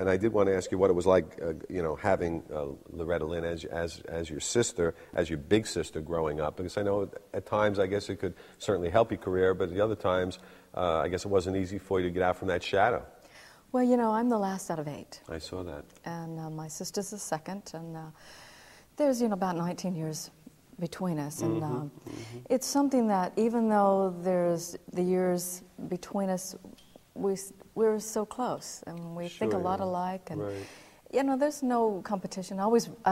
And I did want to ask you what it was like, you know, having Loretta Lynn as your sister, as your big sister growing up. Because I know at times, I guess it could certainly help your career, but at the other times, I guess it wasn't easy for you to get out from that shadow. Well, you know, I'm the last out of 8. I saw that. And my sister's the second, and there's, you know, about 19 years between us. And it's something that even though there's the years between us, we're so close, and we think a lot alike. And, you know, there's no competition. I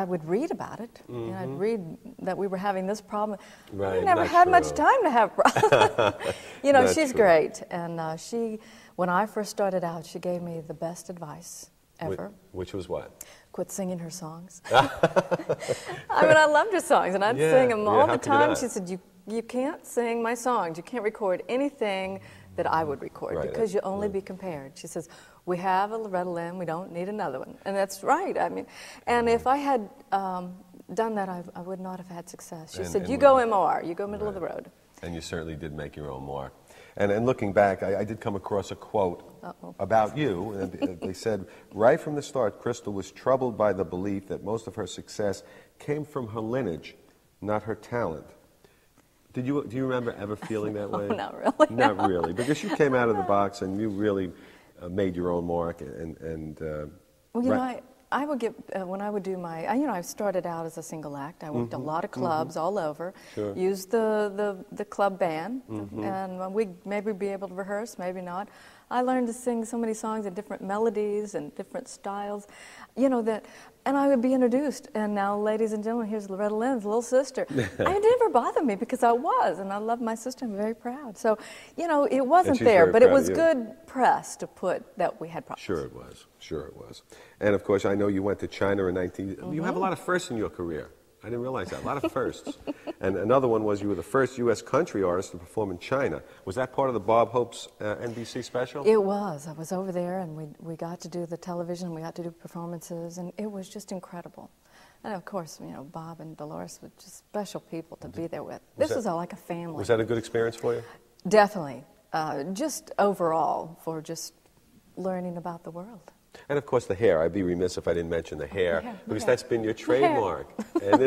would read about it. You know, I'd read that we were having this problem. We never had much time to have problems. You know, she's great. And when I first started out, she gave me the best advice ever. Which was what? Quit singing her songs. I mean, I loved her songs, and I'd sing them all the time. She said, you can't sing my songs. You can't record anything that I would record because you'll only be compared. She says, we have a Loretta Lynn, we don't need another one. And that's right. I mean, and if I had done that, I would not have had success. She said, you go MOR, you go middle of the road. And you certainly did make your own mark. And looking back, I did come across a quote about you. And they said, right from the start, Crystal was troubled by the belief that most of her success came from her lineage, not her talent. Do you remember ever feeling that way? Oh, not really. Not really, because you came out of the box and you really made your own mark. Well, you know, I would get, when I would do my, you know, I started out as a single act. I worked a lot of clubs all over, used the club band, and we'd maybe be able to rehearse, maybe not. I learned to sing so many songs in different melodies and different styles, you know, and I would be introduced. And now, ladies and gentlemen, here's Loretta Lynn's little sister. It never bothered me because I was, and I love my sister. I'm very proud. So, you know, it wasn't there, but it was good press to put that we had problems. Sure it was. Sure it was. And of course, I know you went to China in 19. You have a lot of firsts in your career. I didn't realize that. A lot of firsts. And another one was you were the first U.S. country artist to perform in China. Was that part of the Bob Hope's NBC special? It was. I was over there, and we got to do the television. We got to do performances, and it was just incredible. And of course, you know, Bob and Dolores were just special people to be there with. This was like a family. Was that a good experience for you? Definitely. Just overall, for just learning about the world. And of course the hair. I'd be remiss if I didn't mention the hair, because that's been your trademark. And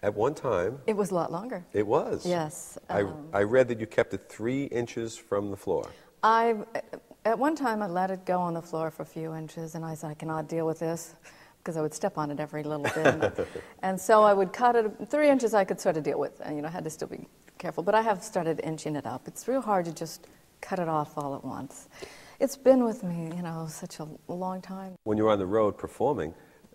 at one time... It was a lot longer. It was? Yes. I read that you kept it 3 inches from the floor. At one time I let it go on the floor for a few inches, and I said, I cannot deal with this, because I would step on it every little bit. And so I would cut it. 3 inches I could sort of deal with, and you know, I had to still be careful. But I have started inching it up. It's real hard to just cut it off all at once. It's been with me, you know, such a long time. When you were on the road performing,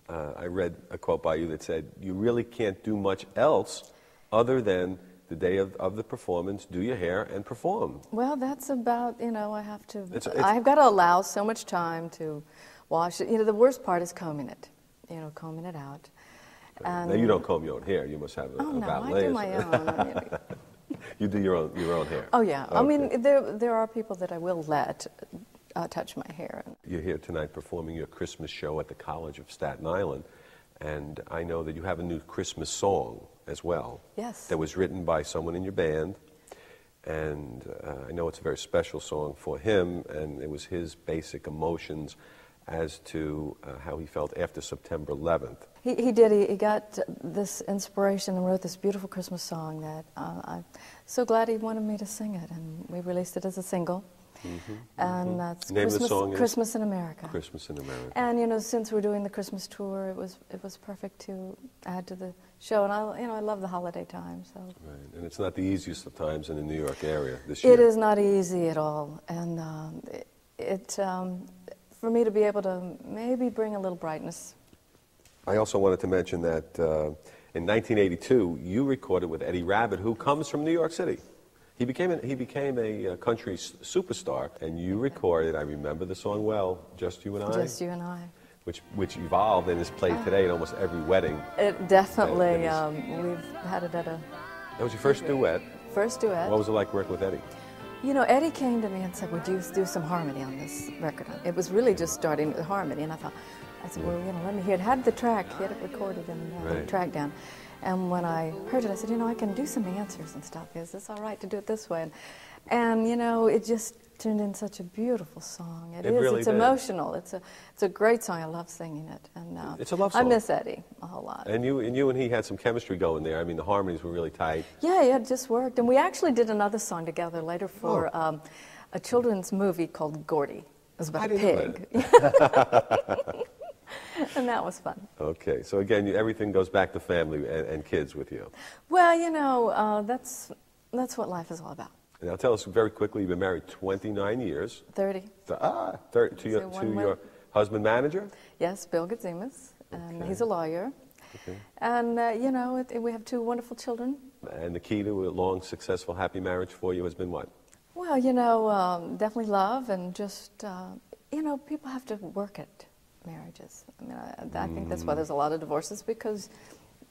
I read a quote by you that said, you really can't do much else other than the day of the performance, do your hair, and perform. Well, that's about, you know, I've got to allow so much time to wash it. You know, the worst part is combing it, you know, combing it out. And now, you don't comb your own hair. You must have a valet. I do my own. I mean, you do your own hair? Oh, yeah. Okay. I mean, there are people that I will let touch my hair. You're here tonight performing your Christmas show at the College of Staten Island, and I know that you have a new Christmas song as well. Yes. That was written by someone in your band, and I know it's a very special song for him, and it was his basic emotions as to how he felt after September 11th. He did. He got this inspiration and wrote this beautiful Christmas song that I'm so glad he wanted me to sing it, and we released it as a single. And that's Christmas in America. Christmas in America. And you know, since we're doing the Christmas tour, it was perfect to add to the show. And I love the holiday time. So. Right, and it's not the easiest of times in the New York area this year. It is not easy at all, and for me to be able to maybe bring a little brightness. I also wanted to mention that in 1982, you recorded with Eddie Rabbitt, who comes from New York City. He became a country superstar, and you recorded, I remember the song well, Just You and I? Just You and I. Which evolved and is played today at almost every wedding. It definitely, we've had it at a... That was your first duet? First duet. What was it like working with Eddie? You know, Eddie came to me and said, would you do some harmony on this record? It was really just starting with harmony, and I said, well, you know, let me hear it. Had the track, he had it recorded and the track down. And when I heard it, I said, you know, I can do some answers and stuff. Is this all right to do it this way? And, you know, it just turned in such a beautiful song. It is. Really it's did. Emotional. It's a great song. I love singing it. And it's a love song. I miss Eddie a whole lot. And you and he had some chemistry going there. I mean, the harmonies were really tight. Yeah, it just worked. And we actually did another song together later for a children's movie called Gordy. It was about a pig. And that was fun. Okay, so again, everything goes back to family and kids with you. Well, you know, that's what life is all about. Now tell us very quickly, you've been married 29 years. 30. 30 to your husband manager? Yes, Bill Gazimas, and he's a lawyer. Okay. And, you know, we have 2 wonderful children. And the key to a long, successful, happy marriage for you has been what? Well, you know, definitely love and just, you know, people have to work at marriages. I mean, I think that's why there's a lot of divorces, because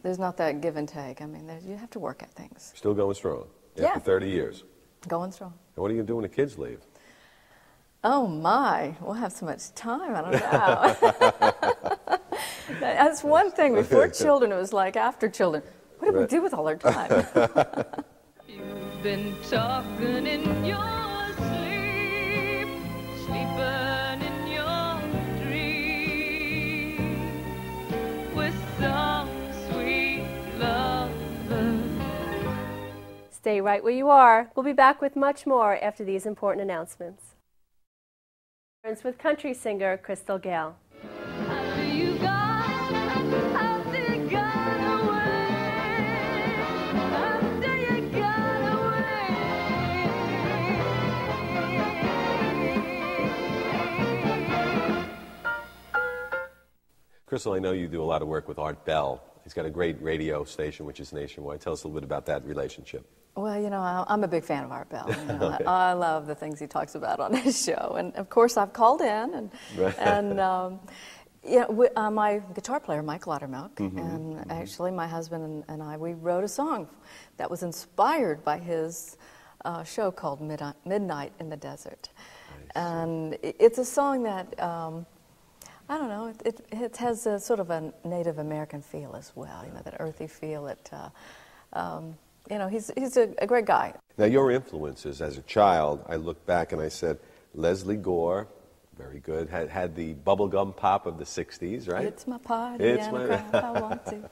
there's not that give and take. I mean, you have to work at things. Still going strong Yeah. after 30 years. Going strong. And what are you going to do when the kids leave? Oh, my. We'll have so much time. I don't know. That's one thing. Before children, it was like after children. What do we do with all our time? You've been talking in your sleep, sleeping in your dream, with some sweet lover. Stay right where you are. We'll be back with much more after these important announcements. With country singer Crystal Gayle. After you gone, after you gone away, after you gone away. Crystal, I know you do a lot of work with Art Bell. He's got a great radio station, which is nationwide. Tell us a little bit about that relationship. Well, you know, I'm a big fan of Art Bell. You know, okay. I love the things he talks about on his show. And, of course, I've called in. And yeah, my guitar player, Mike Laudermilk, and actually my husband and I, we wrote a song that was inspired by his show called Midnight in the Desert. And it's a song that, I don't know, it has a sort of a Native American feel as well, you know, that earthy feel. You know, he's a great guy. Now, your influences as a child, I look back and I said, Leslie Gore, very good, had the bubblegum pop of the 60s, right? It's my party and I cry if I want to.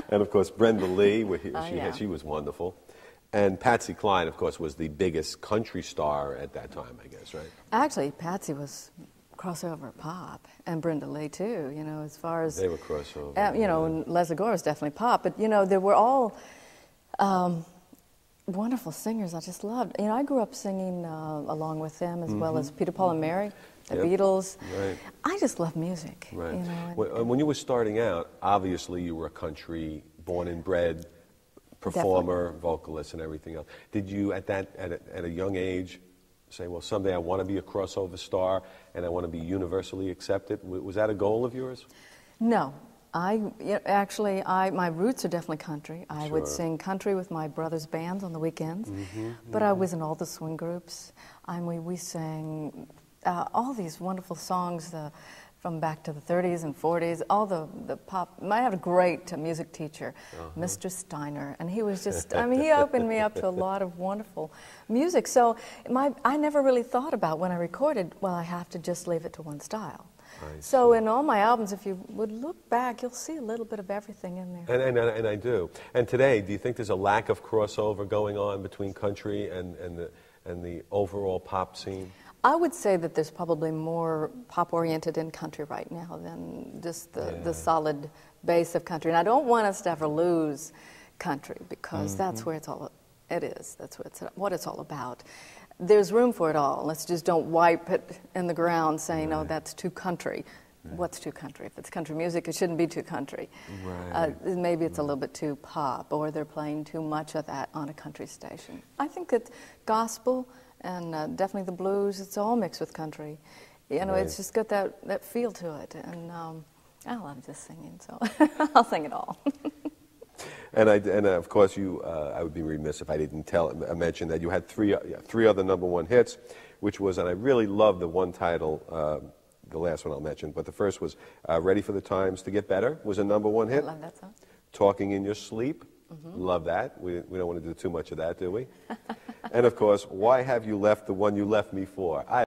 And, of course, Brenda Lee, she was wonderful. And Patsy Cline, of course, was the biggest country star at that time, I guess, right? Actually, Patsy was crossover pop, and Brenda Lee too, you know, as far as... They were crossover. You know, and Leslie Gore was definitely pop, but, you know, they were all wonderful singers I just loved. You know, I grew up singing along with them, as well as Peter, Paul, and Mary, the Beatles. Right. I just love music. Right. You know, when you were starting out, obviously you were a country born and bred performer, vocalist, and everything else. Did you, at a young age, say, well, someday I want to be a crossover star and I want to be universally accepted? Was that a goal of yours? No. My roots are definitely country. I would sing country with my brother's bands on the weekends, but I was in all the swing groups. We sang all these wonderful songs from back to the 30s and 40s, all the pop. I had a great music teacher, Mr. Steiner, and he was just, I mean, he opened me up to a lot of wonderful music. So I never really thought about when I recorded, well, I have to just leave it to one style. So in all my albums, if you would look back, you'll see a little bit of everything in there. And I do. And today, do you think there's a lack of crossover going on between country and the overall pop scene? I would say that there's probably more pop-oriented in country right now than just the solid base of country. And I don't want us to ever lose country, because that's where it is. That's what it's all about. There's room for it all. Let's just don't wipe it in the ground saying, oh, that's too country. What's too country? If it's country music, it shouldn't be too country. Maybe it's a little bit too pop, or they're playing too much of that on a country station. I think that gospel and definitely the blues, it's all mixed with country. You know, it's just got that feel to it. And I love just singing, so I'll sing it all. And of course, I would be remiss if I didn't mention that you had three other #1 hits, which was, and I really love the one title, the last one I'll mention, but the first was Ready for the Times to Get Better, was a #1 hit. I love that song. Talking in Your Sleep, love that. We don't want to do too much of that, do we? And of course, why have you left the one you left me for? I